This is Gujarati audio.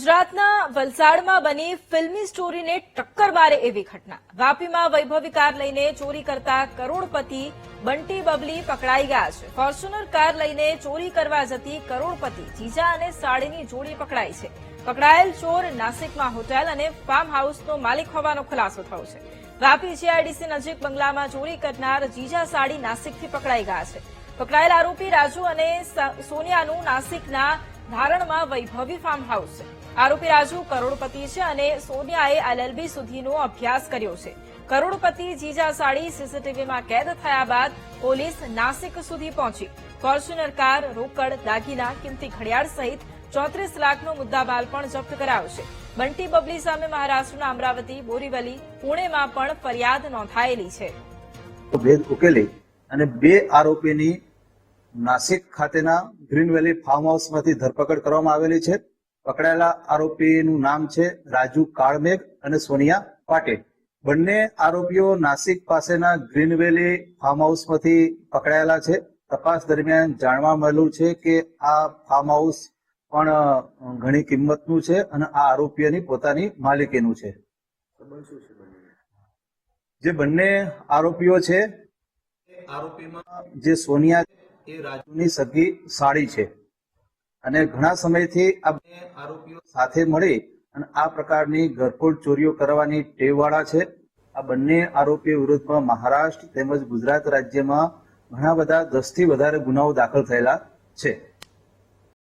ગુજરાતના વલસાડમાં બની ફિલ્મી સ્ટોરીને ટક્કર મારે એવી ઘટના। વાપીમાં વૈભવી કાર લઈને ચોરી કરતા કરોડપતિ બંટી બબલી પકડાઈ ગયા છે। ફોર્ચ્યુનર કાર લઈને ચોરી કરવા જતી કરોડપતિ જીજા અને સાડીની જોડી પકડાઈ છે। પકડાયેલ ચોર નાસિકમાં હોટેલ અને ફાર્મ હાઉસનો માલિક હોવાનો ખુલાસો થયો છે। વાપી જીઆઈડીસી નજીક બંગલામાં ચોરી કરનાર જીજા સાડી નાસિકથી પકડાઈ ગયા છે। પકડાયેલ આરોપી રાજુ અને સોનિયાનું નાસિકના ધારણમાં વૈભવી ફાર્મ હાઉસ છે। આરોપી રાજુ કરોડપતિ છે અને સોનિયાએ એલએલબી સુધીનો અભ્યાસ કર્યો છે। કરોડપતિ જીજા સાડી સીસીટીવીમાં કેદ થયા બાદ પોલીસ નાસિક સુધી પહોંચી। ફોર્ચ્યુનર કાર, રોકડ, દાગીના, કિંમતી ઘડિયાળ સહિત 34 લાખનો મુદ્દામાલ પણ જપ્ત કરાયો છે। બંટી બબલી સામે મહારાષ્ટ્રના અમરાવતી, બોરીવલી, પુણેમાં પણ ફરિયાદ નોંધાયેલી છે। ભેદ ઉકેલી અને બે આરોપીની નાસિક ખાતેના ગ્રીન વેલી ફાર્મ હાઉસમાંથી ધરપકડ કરવામાં આવેલી છે। પકડાયેલા આરોપીનું નામ છે રાજુ કાળમેઘ અને સોનિયા પાટીલ। બંને આરોપીઓ નાસિક પાસેના ગ્રીન વેલી ફાર્મ હાઉસમાંથી પકડાયેલા છે। તપાસ દરમિયાન જાણવા મળ્યું છે કે આ ફાર્મ હાઉસ પણ ઘણી કિંમતનું છે અને આ આરોપીઓની પોતાની માલિકીનું છે। જે બંને આરોપીઓ છે, આરોપીમાં જે સોનિયા એ રાજુની સગી સાળી છે અને ઘણા સમયથી આ બંને આરોપીઓ સાથે મળી અને આ પ્રકારની ઘરફોડ ચોરીઓ કરવાની ટેવવાળા છે। આ બંને આરોપીઓ વિરુદ્ધમાં મહારાષ્ટ્ર તેમજ ગુજરાત રાજ્યમાં ઘણા બધા 10થી વધારે ગુનાઓ દાખલ થયેલા છે।